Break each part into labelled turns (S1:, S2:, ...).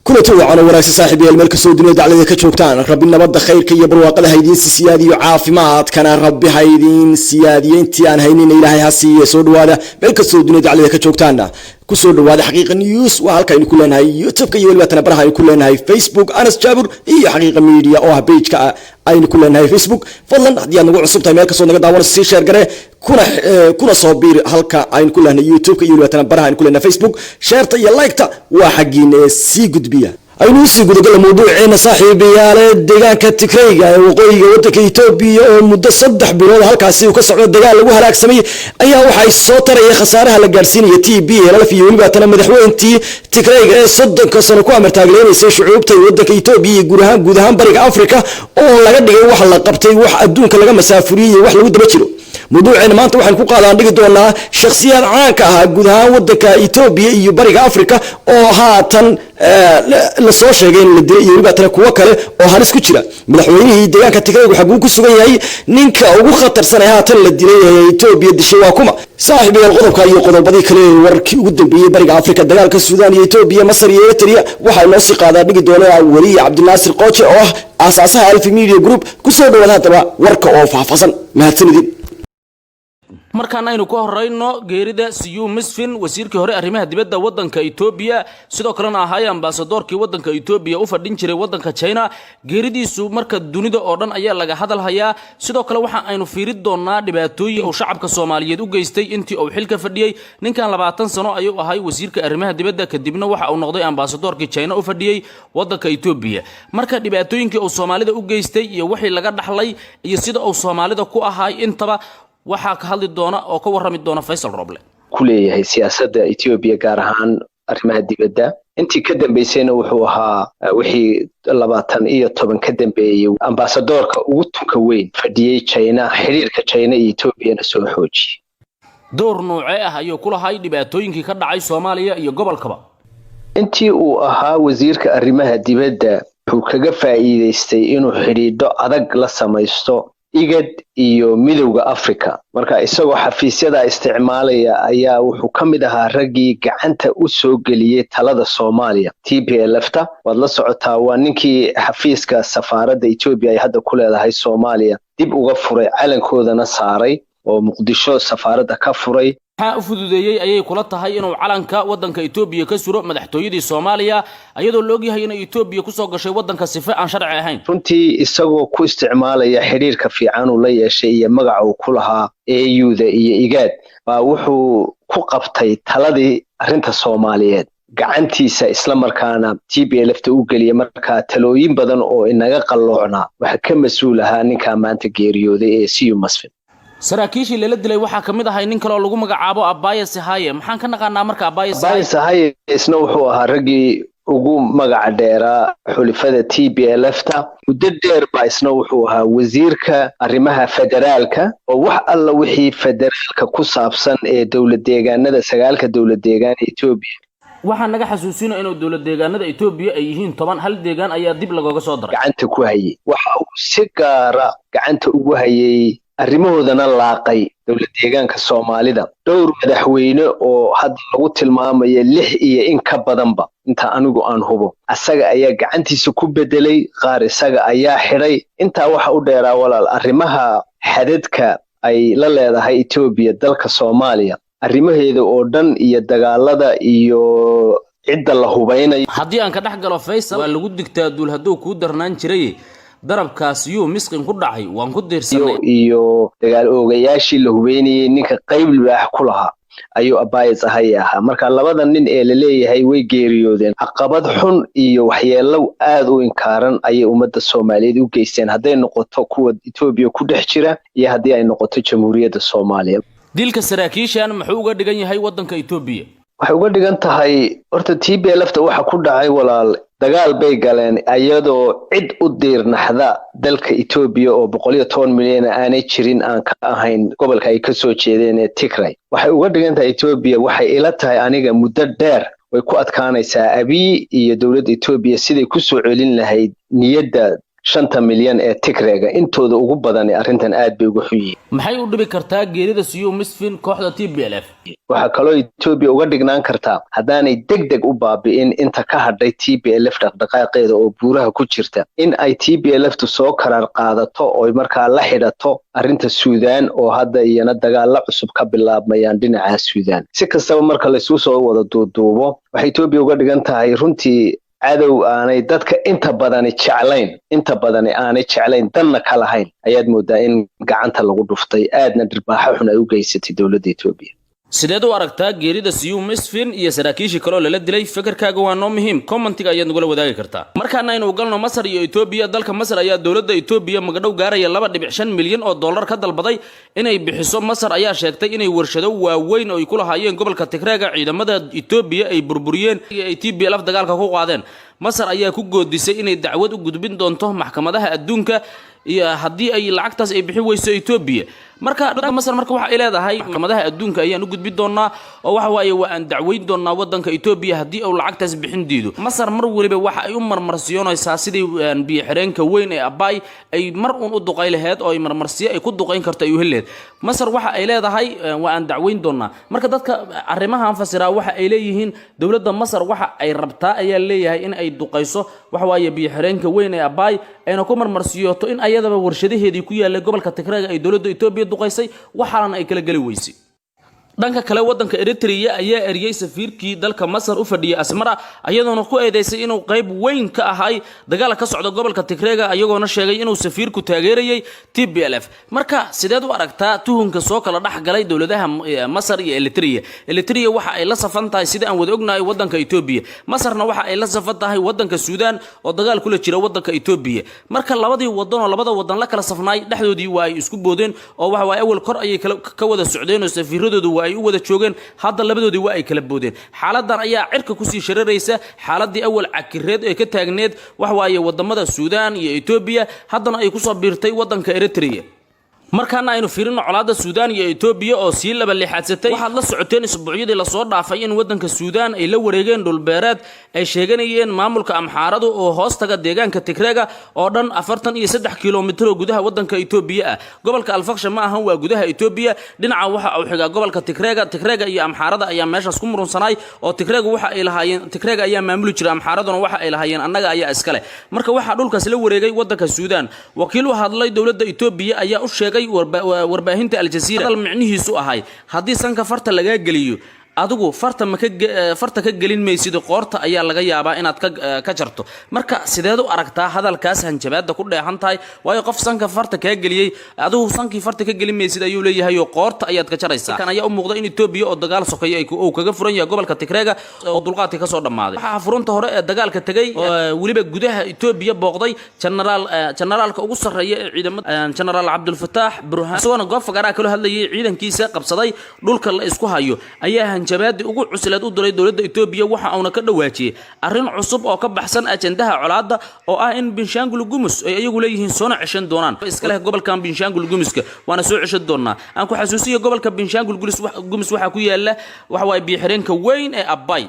S1: كل توعنا وناس صاحبي الملك السعودي دعلي كشوكتان ربي نبض خير كي يبروا قله هيدين سيادي وعافمات كان ربي هيدين سيادي انتي أنا هينين إلهي هسي سود هذا ملك السعودي دعلي كشوكتان كسود هذا حقيقة نيوز وهالكين كلنا هاي يوتيوب كي يولي تنبرها هاي كلنا هاي فيسبوك أنس جابر هي حقيقة ميديا أو بيج كا أين كلنا هاي فيسبوك فضلا دي أنا نقول صوب تايمير كسود نقدر نورس شير جرى كنا صوبير هالكا أين كلنا يوتيوب كي يولي تنبرها هاي كلنا فيسبوك شير تا يلايك تا وحقين سيجود بيا aynu sii gudagal mowduuceena saaxiibayaal deegaanka Tigreega ee waqooyiga waddanka Itoobiya oo muddo 3 bilood halkaasi uu ka socdo dagaal lagu halaagsamay ayaa waxay soo tarayay khasaaraha la gaarsiinaya TPLF iyo waliba tan madaxweyntii Tigreega ee 30 sano ku amartaagleynaysa shucuubta waddanka Itoobiya guud ahaan bariga Afrika oo laga dhigay wax la qabtay wax adduunka laga masaafuriyay wax lagu daba jiro موضوعنا ما أنت واحد كوكا عندك دولا شخصيات عانكها جودها ودك إثيوبيا يبرق أفريقيا أو هاتن للسوشيال جين اللي يبغى تركوا كله أو هنس كتيرة ملحوينه ديان كتير وحقوق السجياي نينك أو خطر سنة هاتن اللي إثيوبيا دشواكما صاحب الغضب كاي قضب بدي كله ورك ود بيبرق أفريقيا دجال كالسودان إثيوبيا مصر إريتريا وحال نص قاعدة نيجي دولا ولي عبد الناصر قوتي أو أساسها ألف ميديا جروب كسر دولا تبع ورك أو فحصن ما هتسندي
S2: markaan aynu ka horeyno geerida Siyu Misfin wasiirkii hore arrimaha dibadda waddanka Itoobiya sidoo kalena ahaa ambassadorkii waddanka Itoobiya u fadhin jiray waddanka China geeridiisu marka dunida oo dhan ayaa laga hadal hayaa sidoo kale waxa aynu fiirin doonaa dhibaatooyin oo shacabka Soomaaliyeed u geystay intii uu xilka fadhiyay ninkan 20 sano ayuu ahaa wasiirka arrimaha dibadda kadibna waxa uu noqday ambassadorkii China u fadhiyay waddanka Itoobiya marka dhibaatooyinkii uu Soomaalida u geystay iyo wixii laga dhaxlay iyo sida uu Soomaalida ku ahaa intaba waxaa ka hadli doona oo ka warrami doona Faisal Roble
S3: kuleeyahay siyaasadda Itoobiya gaar ahaan arrimaha dibadda intii ka dambeysayna wuxuu ahaa wixii 20 ka dambeeyay ambassadorka ugu tunka weyn fadhiyay China xiriirka China iyo Itoobiyana soo xoojiyay
S2: door noocee ah ayuu ku lahayd dhibaatooyinkii ka dhacay Soomaaliya iyo gobolkaba
S3: intii uu ahaa wasiirka arrimaha dibadda wuxuu kaga faa'iideystay inuu xiriidho adag la samaysto igad iyo midowga Afrika marka isagoo xafiisyada isticmaalaya ayaa wuxuu kamid ahaa raggii gacanta u soo galiyay talada Soomaaliya TPLF-ta wad la socotaa waa ninkii xafiiska safaaradda Itoobiya ay hadda ku leedahay Soomaaliya dib uga furay calankoodana saaray oo Muqdisho safaaradda ka furay
S2: waxa fududeeyay ayay kula tahay inuu calanka waddanka Itoobiya ka suro madaxtooyadii Soomaaliya ayadoo loo yahay in Itoobiya ku soo gashay waddanka sifa aan sharci ahayn
S3: runtii isagoo ku isticmaalaya xiriirka fiican uu la yeeshay iyo magaca uu ku lahaa AU-da iyo IGAD baa wuxuu ku qabtay taladii arrinta Soomaaliyeed gacantiisa isla markaana TPLF-ta u galiyay marka talooyin badan oo inaga qalloocna waxa ka mas'uul ahaa ninka maanta geeriyooday ee Siyu Misfin
S2: saraakiishii la dilay waxa kamid ahay nin kale oo lagu magacaabo Abaye Sahaye maxaan ka naqaanaa marka Abaye
S3: Sahaye isna wuxuu ahaa ragii ugu magac dheera xulifada TPLF-ta muddo dheer baa isna wuxuu ahaa wasiirka arrimaha federaalka oo wax alla wixii federaalka ku saabsan ee dawlad deegaanada 9 dawlad deegaan Itoobiya
S2: waxaan naga xasuusinaa inuu dawlad deegaanada Itoobiya ay yihiin 10 hal deegaan ayaa dib lagooga soo daray
S3: gacanta ku hayay waxa uu si gaara gacanta ugu hayay arrimahoodana laaqay dawlad deegaanka Soomaalida dhowr madaxweyne oo hadda lagu tilmaamayo 6 iyo in ka badanba inta anigu aan hubo asaga ayaa gacantiisa ku bedelay qaar isaga ayaa xiray inta waxa u dheeraa walaal arrimaha xadadka ay la leedahay Itoobiya dalka Soomaaliya arrimaheeda oo dhan iyo dagaalada iyo cidda la hubeynayo
S2: haddii aan ka dhax galo Faisal waa lagu digtaa dul haduu ku darnaan jiray darabkaas iyo misqin ku dhacay waan ku deersanay
S3: iyo dagaal oogayaashii la hubeynayay ninka qayb libaax ku lahaa ayuu Abaye Sahaye ahaa marka labada nin ee la leeyahay way geeriyoodeen caqabad xun iyo waxyeello aad u inkaaran ayay ummadda Soomaaliyeed u geysteen haday noqoto kuwa Itoobiya ku dhex jira iyo hadii ay noqoto jamhuuriyadda Soomaaliya
S2: dilka saraakiishan muxuu uga dhigan yahay waddanka Itoobiya
S3: waxay uga dhigan tahay horta TPLF-ta waxa ku dhacay walaal dagaal bay galeen ayadoo cid u diirnaxda dalka Itoobiya oo 110 milyan aanay jirin aan ka ahayn gobolka ay ka soo jeedeen ee Tigray waxay uga dhigan tahay Itoobiya waxay ila tahay aniga muddo dheer way ku adkaanaysaa Abiy iyo dawladda Itoobiya siday ku soo celin lahayd niyadda shanta milyan ee Tigreega intooda ugu badan arrintan aad bay ugu xun yihiin.
S2: maxay u dhibi kartaa geerida Siyu Misfin kooxda TPLF?
S3: waxa kaloo Ethiopia uga dhignaan kartaa haddaanay degdeg u baabi'in inta ka hadhay TPLF dhaqdhaqaaqeeda oo buuraha ku jirta in ay TPLF soo karar qaadato oo markaa la xidhato arrinta Suudaan oo hadda iyana dagaal cusub ka bilaabmayaan dhinaca Suudaan. si kastaba marka la isku soo wada duuduubo waxay Ethiopia uga dhigan tahay runtii cadow aanay dadka inta badan aanay jeclayn danna ka lahayn ayaad moodaa in gacanta lagu dhuftay aadna dhirbaaxo xun ay u geysatay dowladda Ethiopia.
S2: sideed u aragtaa geerida Siyu Misfin iyo saraakiishii kale oo lala dilay? fikirkaaga waa noo muhiim, commentiga ayaad nagula wadaagi kartaa. markaana aynu galno Masar iyo Ethiopia. dalka Masar ayaa dowladda Ethiopia magdhow gaaraya 2.5 milyan oo dollar ka dalbaday inay bixiso. Masar ayaa sheegtay inay warshado waaweyn oo ay ku lahaayeen gobolka Tigreega ciidamada Ethiopia ay burburiyeen ay TPLF dagaalka ku qaadeen. Masar ayaa ku goodisay inay dacwad u gudbin doonto maxkamadaha adduunka iyo haddii ay lacagtaas ay bixin weyso Ethiopia. marka Masar waxa ay leedahay maxkamadaha adduunka ayaan u gudbin doonaa oo waxa waaye waa aan dacweyn doonaa wadanka Ethiopia haddii uu lacagtaas bixin diido. Masar mar waliba waxa ay u marmarsiyoonaysaa sidii biyo xireenka weyn ee Abay ay mar uun u duqay lahayd oo ay marmarsiyo ay ku duqayn karto ay u heleed. Masar waxa ay leedahay waa aan dacweyn doonaa. marka dadka arrimahan fasira waxa ay leeyihiin dowladda Masar waxa ay rabtaa ayaa leeyahay in ay duqayso waxa waaye biyo xireenka weyn ee Abay ayna ku marmarsiyooto in ayadaba warshadaheedii ku yaala gobolka Tigreega ay dowladda Ethiopia duqaysay waxaana ay kala gali weysay. dhanka kale wadanka Eritrea ayaa eriyay safiirkii dalka Masar u fadhiyay Asmara ayadoona ku eedeysay inuu qayb weyn ka ahay dagaal ka socda gobolka Tigreega ayagoona sheegay inuu safiirku taageerayay TPLF. marka sideed u aragtaa tuhunka soo kala dhaxgalay dowladaha Masar iyo Eritrea? Eritrea waxa ay la safan tahay sida aan wada ognahay wadanka Ethiopia. Masarna waxa ay la safan tahay wadanka Suudaan oo dagaal kula jira wadanka Ethiopia. marka labada wadan la kala safnaay dhexdoodii waa ay isku boodeen oo waxa way awal kor ay ka wada socdeen oo safiiradoodu ay u wada joogeen hadda labadoodii waa ay kala boodeen. xaaladan ayaa cirka ku sii shararaysa xaaladii awal cakireed ee ka taagneed wax waaye wadamada Suudaan iyo Ethiopia haddana ay ku soo biirtay wadanka Eritrea. markaana aynu fiirino colaadda Suudaan iyo Ethiopia oo sii laba lixaadsatay. waxaad la socoteen isbuucyadii la soo dhaafay in wadanka Suudaan ay la wareegeen dhul beereed ay sheeganayeen maamulka Amxaaradu oo hoostaga deegaanka Tigreega oo dhan 43 kiiloomitir oo gudaha wadanka Ethiopia ah. gobolka Al-Faksha ma ahan waa gudaha Ethiopia, dhinaca waxa uu xiga gobolka Tigreega iyo Amxaarada ayaa meeshaas ku murunsanay oo Tigreega waxa ay lahaayeen Tigreega ayaa maamuli jiray Amxaaraduna waxa ay lahaayeen annaga ayaa iskale. marka waxa dhulkaas la wareegay wadanka Suudaan. wakiil u hadlay dowladda Ethiopia ayaa u sheegay warbaahinta Al Jazeera hadal micnihiisu ahay haddii sanka farta laga geliyo adigu farta ka gelin maysid qoorta ayaa laga yaabaa inaad ka jarto. marka sideed u aragtaa hadalkaas hanjabaada ku dheehan tahay? waayo qof sanka farta ka geliyay adigu sankii farta ka gelin maysid ayuu leeyahay oo qoorta ayaad ka jaraysaa. kan ayaa u muuqda in Ethiopia oo dagaal sokeeyay uu kaga furan yahay gobolka Tigreega oo dulqaadkii ka soo dhamaaday. waxa furunta hore ee dagaalka tagay waliba gudaha Ethiopia booqday generaalka ugu sareeya ee ciidamada General Abdul Fattah Burhan soo goob fagaara kala hadlayay ciidankiisa qabsaday dhulka la isku hayo ayaa jabaadi ugu cuslad u diray dowladda Ethiopia waxa uu ka dhawaajiyay arrin cusub oo ka baxsan ajendaha colaadda oo ah in Benshangul Gumus ay ayagu leeyihiin soo ceshan doonaan iska leh gobolka Benshangul Gumuska waana soo ceshan doonaa. aan ku xasuusiyo gobolka Benshangul Gumus waxa ku yaala waxa way biyo xireenka weyn ee Abay.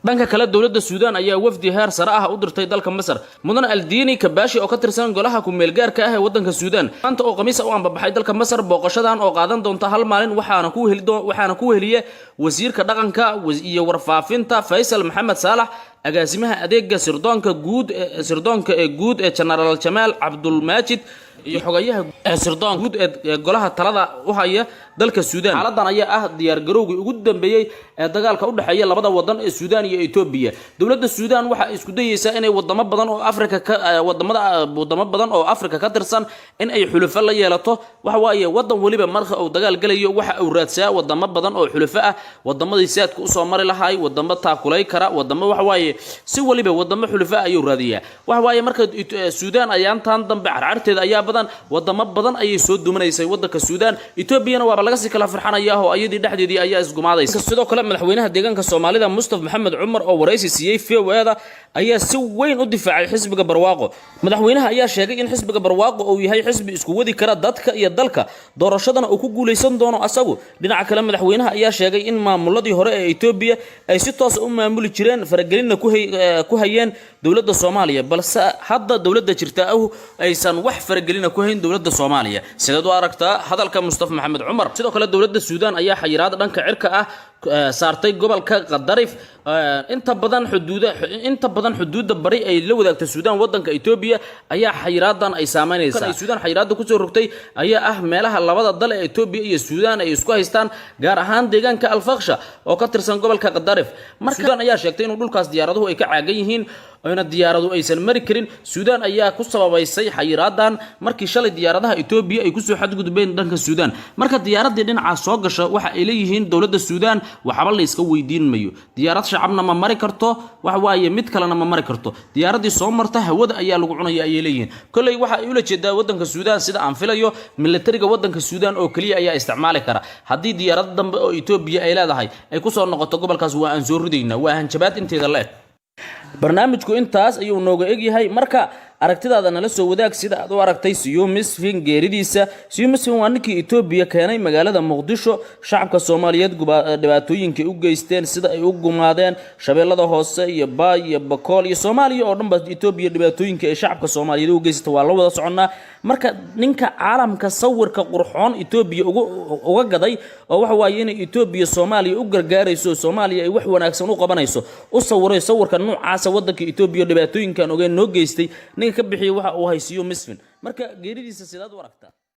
S2: dhanka kale dowladda Suudaan ayaa wafdi heer sare ah u dirtay dalka Masar. mudan Al-Diini Kabashi oo ka tirsan golaha ku meel gaarka ah ee wadanka Suudaan maanta oo Khamiis u anbabaxay dalka Masar booqashadan oo qaadan doonta hal maalin waxaana ku heliyay wasiirka dhaqanka iyo warfaafinta Faisal Maxamed Saalax, agaasimaha adeega sirdoonka guud ee General Jamal Abdul Majid iyo xogayaha sirdoonka guud ee golaha talada u haya dalka Suudaan. xaaladan ayaa ah diyaar garowgii ugu dambeeyay ee dagaalka u dhaxeeya labada wadan ee Suudaan iyo Ethiopia. dowladda Suudaan waxa ay isku dayaysaa inay wadamo badan oo Afrika ka tirsan in ay xulufo la yeelato. waxa waaye wadan waliba marka uu dagaal galayo waxa uu raadsaa wadamo badan oo xulufo ah, wadamadii saadka u soo mari lahaay, wadamo taakulay kara, wadamo waxa waaye si waliba wadamo xulufo ayuu raadiyaa. waxa waaye marka Suudaan ayaan tan dambe carcarteeda ayaa badan wadamo badan ayay soo duminaysay wadanka Suudaan. Ethiopia waa waa laga sii kala farxanayaa oo ayadii dhexdeedii ayaa isgumaadaysa sidoo kale madaxweynaha deegaanka Soomaalida Mustafa Maxamed Cumar oo wareysi siiyay VOA ayaa si weyn u difaacay xisbiga barwaaqo madaxweynaha ayaa sheegay in xisbiga barwaaqo uu yahay xisbi isku wadi kara dadka iyo dalka doorashadana uu ku guuleysan doono asagu dhinaca kale madaxweynaha ayaa sheegay in maamuladii hore ee Itoobiya ay si toos ah u maamuli jireen faragelinna ku hayeen dawladda Soomaaliya balse hadda dawladda jirta aysan wax faragelina ku hayn dawladda Soomaaliya sidaad u aragtaa hadalka Mustafa Maxamed Cumar sidoo kale dawladda Suudaan ayaa xayiraad dhanka cirka ah saartay gobolka Qadarif inta badan xuduudda bari ay la wadaagta Suudaan wadanka Itoobiya ayaa xayiraadan ay saameynaysaa Suudaan xayiraadda ku soo rogtay ayaa ah meelaha labada dal ee Itoobiya iyo Suudaan ay isku haystaan gaar ahaan deegaanka Al-Fakhsha oo ka tirsan gobolka Qadarif marka Suudaan ayaa sheegtay in dhulkaas diyaaraduhu ay ka caagan yihiin ayna diyaaradu aysan mari karin Suudaan ayaa ku sababaysay xayiraadan markii shalay diyaaradaha Itoobiya ay ku soo xadgudbeen dhanka Suudaan marka diyaaradii dhinaca soo gasha waxa ay leeyihiin dawladda Suudaan waxba la iska weydiin mayo diyaarad shacabna ma mari karto wax waaye mid kalena ma mari karto diyaaradii soo marta hawada ayaa lagu cunaya ay leeyihiin kulay waxa ay ula jeedaa wadanka Suudaan sida aan filayo militariga wadanka Suudaan oo kaliya ayaa isticmaali kara hadii diyaarad dambe oo Itoobiya ay leedahay ay ku soo noqoto gobolkaas waa aan soo ridaynaa waa hanjabaad inteeda la eg barnaamijku intaas ayuu nooga egyahay marka aragtidaada nala soo wadaag sida aad u aragtay Siyuu Misfin geeridiisa Siyuu Misfin waa ninkii Itoobiya keenay magaalada Muqdisho shacabka Soomaaliyeed dhibaatooyinka u geysteen sida ay u gumaadeen shabeellada hoose iyo Baay iyo Bakool iyo Soomaaliya oo dhanba Itoobiya dhibaatooyinka ay shacabka Soomaaliyeed u geystay waa la wada soconaa marka ninka caalamka sawirka qurxoon Itoobiya uga gaday oo waxa waaye in Itoobiya Soomaaliya u gargaarayso Soomaaliya ay wax wanaagsan u qabanayso u sawiray sawirka noocaas wadanka Itoobiya dhibaatooyinkan ogeyn noo geystay ka bixiyay waxa uu haysiyo Misfin marka geeridiisa sidaad u aragtaa